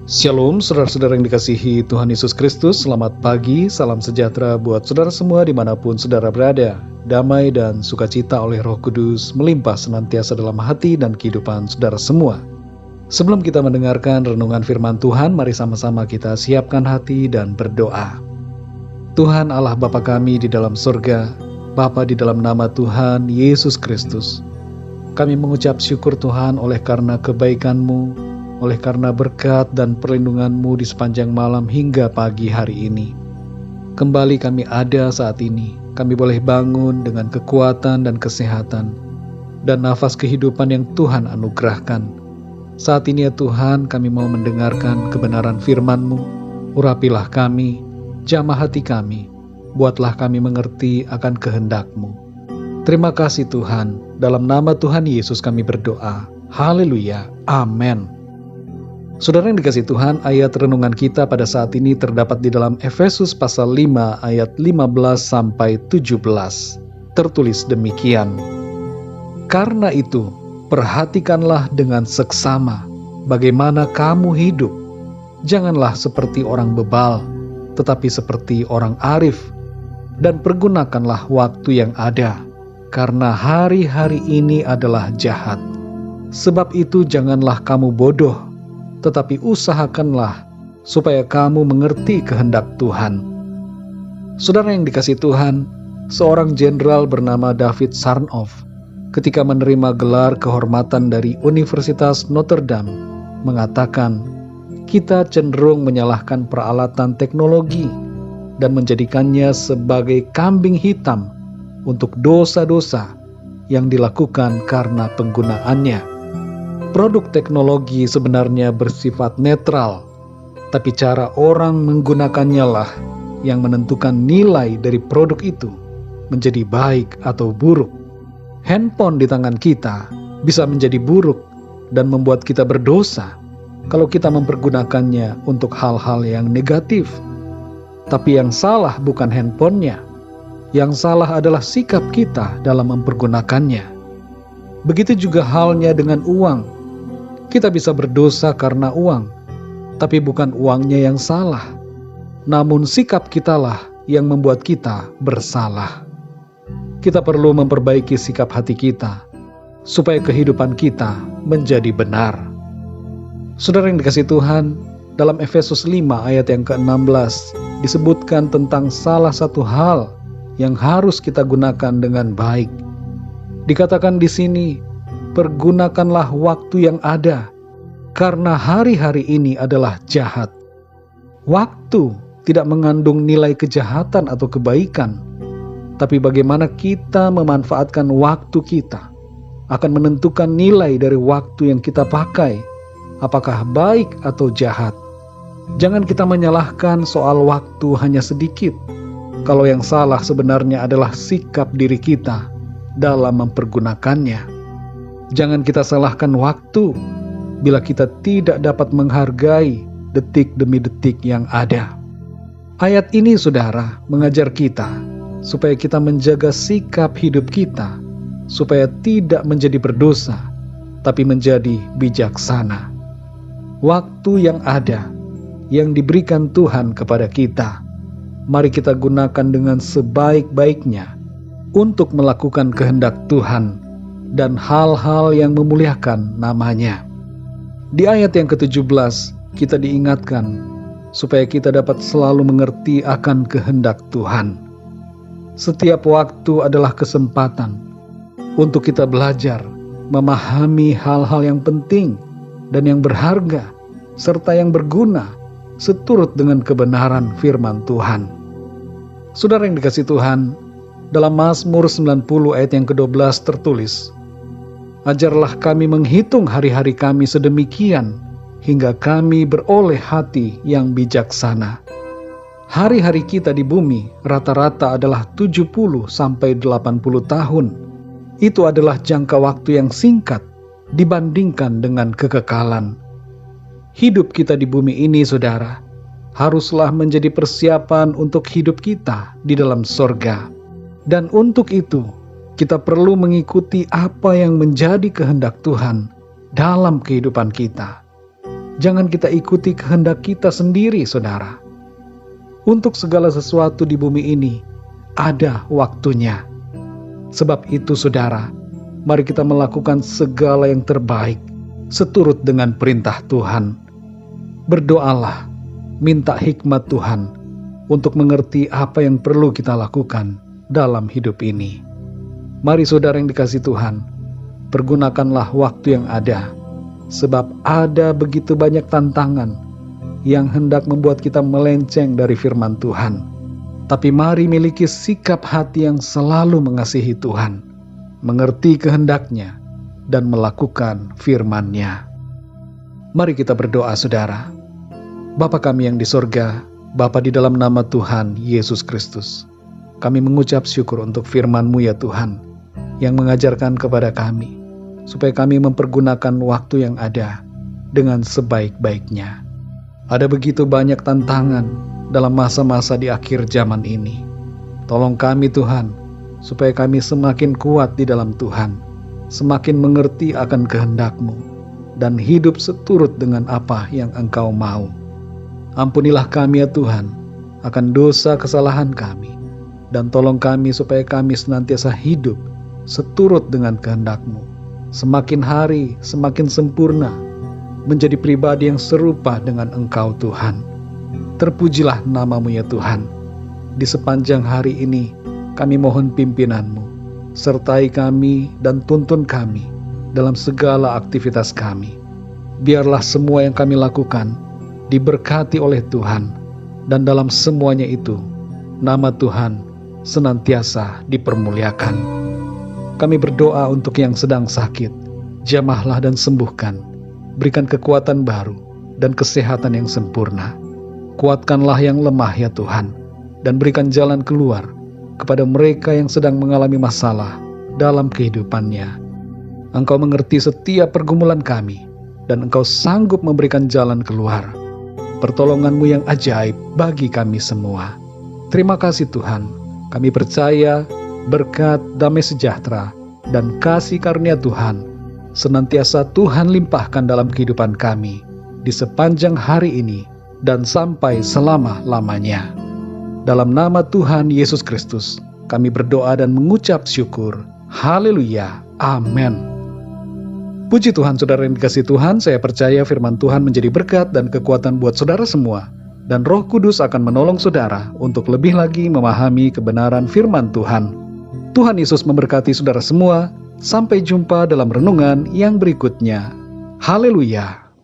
Shalom, saudara-saudara yang dikasihi Tuhan Yesus Kristus. Selamat pagi, salam sejahtera buat saudara semua dimanapun saudara berada. Damai dan sukacita oleh Roh Kudus melimpah senantiasa dalam hati dan kehidupan saudara semua. Sebelum kita mendengarkan renungan firman Tuhan, mari sama-sama kita siapkan hati dan berdoa. Tuhan Allah Bapa kami di dalam surga, Bapa di dalam nama Tuhan Yesus Kristus, kami mengucap syukur Tuhan oleh karena kebaikan-Mu, oleh karena berkat dan perlindungan-Mu di sepanjang malam hingga pagi hari ini. Kembali kami ada saat ini, kami boleh bangun dengan kekuatan dan kesehatan, dan nafas kehidupan yang Tuhan anugerahkan. Saat ini ya Tuhan, kami mau mendengarkan kebenaran firman-Mu. Urapilah kami, jamah hati kami, buatlah kami mengerti akan kehendak-Mu. Terima kasih Tuhan, dalam nama Tuhan Yesus kami berdoa. Haleluya, amin. Saudara yang dikasihi Tuhan, ayat renungan kita pada saat ini terdapat di dalam Efesus pasal 5 ayat 15 sampai 17. Tertulis demikian. Karena itu, perhatikanlah dengan seksama bagaimana kamu hidup. Janganlah seperti orang bebal, tetapi seperti orang arif. Dan pergunakanlah waktu yang ada, karena hari-hari ini adalah jahat. Sebab itu janganlah kamu bodoh, tetapi usahakanlah supaya kamu mengerti kehendak Tuhan. Saudara yang dikasihi Tuhan, seorang jenderal bernama David Sarnoff, ketika menerima gelar kehormatan dari Universitas Notre Dame, mengatakan, kita cenderung menyalahkan peralatan teknologi dan menjadikannya sebagai kambing hitam untuk dosa-dosa yang dilakukan karena penggunaannya. Produk teknologi sebenarnya bersifat netral, tapi cara orang menggunakannya lah yang menentukan nilai dari produk itu menjadi baik atau buruk. Handphone di tangan kita bisa menjadi buruk dan membuat kita berdosa kalau kita mempergunakannya untuk hal-hal yang negatif. Tapi yang salah bukan handphonenya, yang salah adalah sikap kita dalam mempergunakannya. Begitu juga halnya dengan uang. Kita bisa berdosa karena uang, tapi bukan uangnya yang salah, namun sikap kitalah yang membuat kita bersalah. Kita perlu memperbaiki sikap hati kita, supaya kehidupan kita menjadi benar. Saudara yang dikasihi Tuhan, dalam Efesus 5 ayat yang ke-16 disebutkan tentang salah satu hal yang harus kita gunakan dengan baik. Dikatakan di sini, pergunakanlah waktu yang ada, karena hari-hari ini adalah jahat. Waktu tidak mengandung nilai kejahatan atau kebaikan, tapi bagaimana kita memanfaatkan waktu kita akan menentukan nilai dari waktu yang kita pakai, apakah baik atau jahat. Jangan kita menyalahkan soal waktu hanya sedikit, kalau yang salah sebenarnya adalah sikap diri kita dalam mempergunakannya. Jangan kita salahkan waktu bila kita tidak dapat menghargai detik demi detik yang ada. Ayat ini, saudara, mengajar kita supaya kita menjaga sikap hidup kita, supaya tidak menjadi berdosa, tapi menjadi bijaksana. Waktu yang ada, yang diberikan Tuhan kepada kita, mari kita gunakan dengan sebaik-baiknya untuk melakukan kehendak Tuhan dan hal-hal yang memuliakan namanya. Di ayat yang ke-17 kita diingatkan supaya kita dapat selalu mengerti akan kehendak Tuhan. Setiap waktu adalah kesempatan untuk kita belajar memahami hal-hal yang penting dan yang berharga serta yang berguna seturut dengan kebenaran firman Tuhan. Saudara yang dikasihi Tuhan, dalam Mazmur 90 ayat yang ke-12 tertulis, ajarlah kami menghitung hari-hari kami sedemikian, hingga kami beroleh hati yang bijaksana. Hari-hari kita di bumi rata-rata adalah 70-80 tahun. Itu adalah jangka waktu yang singkat dibandingkan dengan kekekalan. Hidup kita di bumi ini, saudara, haruslah menjadi persiapan untuk hidup kita di dalam sorga. Dan untuk itu, kita perlu mengikuti apa yang menjadi kehendak Tuhan dalam kehidupan kita. Jangan kita ikuti kehendak kita sendiri, saudara. Untuk segala sesuatu di bumi ini, ada waktunya. Sebab itu, saudara, mari kita melakukan segala yang terbaik, seturut dengan perintah Tuhan. Berdoalah, minta hikmat Tuhan, untuk mengerti apa yang perlu kita lakukan dalam hidup ini. Mari saudara yang dikasihi Tuhan, pergunakanlah waktu yang ada, sebab ada begitu banyak tantangan yang hendak membuat kita melenceng dari firman Tuhan. Tapi mari miliki sikap hati yang selalu mengasihi Tuhan, mengerti kehendaknya, dan melakukan firman-Nya. Mari kita berdoa, saudara. Bapa kami yang di sorga, Bapa di dalam nama Tuhan Yesus Kristus, kami mengucap syukur untuk firman-Mu ya Tuhan, yang mengajarkan kepada kami, supaya kami mempergunakan waktu yang ada dengan sebaik-baiknya. Ada begitu banyak tantangan dalam masa-masa di akhir zaman ini. Tolong kami Tuhan, supaya kami semakin kuat di dalam Tuhan, semakin mengerti akan kehendak-Mu, dan hidup seturut dengan apa yang Engkau mau. Ampunilah kami ya Tuhan, akan dosa kesalahan kami, dan tolong kami supaya kami senantiasa hidup seturut dengan kehendak-Mu. Semakin hari semakin sempurna, menjadi pribadi yang serupa dengan Engkau Tuhan. Terpujilah nama-Mu ya Tuhan. Di sepanjang hari ini kami mohon pimpinan-Mu, sertai kami dan tuntun kami dalam segala aktivitas kami. Biarlah semua yang kami lakukan diberkati oleh Tuhan, dan dalam semuanya itu nama Tuhan senantiasa dipermuliakan. Kami berdoa untuk yang sedang sakit, jamahlah dan sembuhkan, berikan kekuatan baru dan kesehatan yang sempurna. Kuatkanlah yang lemah ya Tuhan, dan berikan jalan keluar kepada mereka yang sedang mengalami masalah dalam kehidupannya. Engkau mengerti setiap pergumulan kami, dan Engkau sanggup memberikan jalan keluar. Pertolongan-Mu yang ajaib bagi kami semua. Terima kasih Tuhan, kami percaya berkat, damai sejahtera, dan kasih karunia Tuhan senantiasa Tuhan limpahkan dalam kehidupan kami di sepanjang hari ini dan sampai selama-lamanya. Dalam nama Tuhan Yesus Kristus, kami berdoa dan mengucap syukur. Haleluya. Amin. Puji Tuhan, saudara yang dikasihi Tuhan, saya percaya firman Tuhan menjadi berkat dan kekuatan buat saudara semua, dan Roh Kudus akan menolong saudara untuk lebih lagi memahami kebenaran firman Tuhan. Tuhan Yesus memberkati saudara semua. Sampai jumpa dalam renungan yang berikutnya. Haleluya.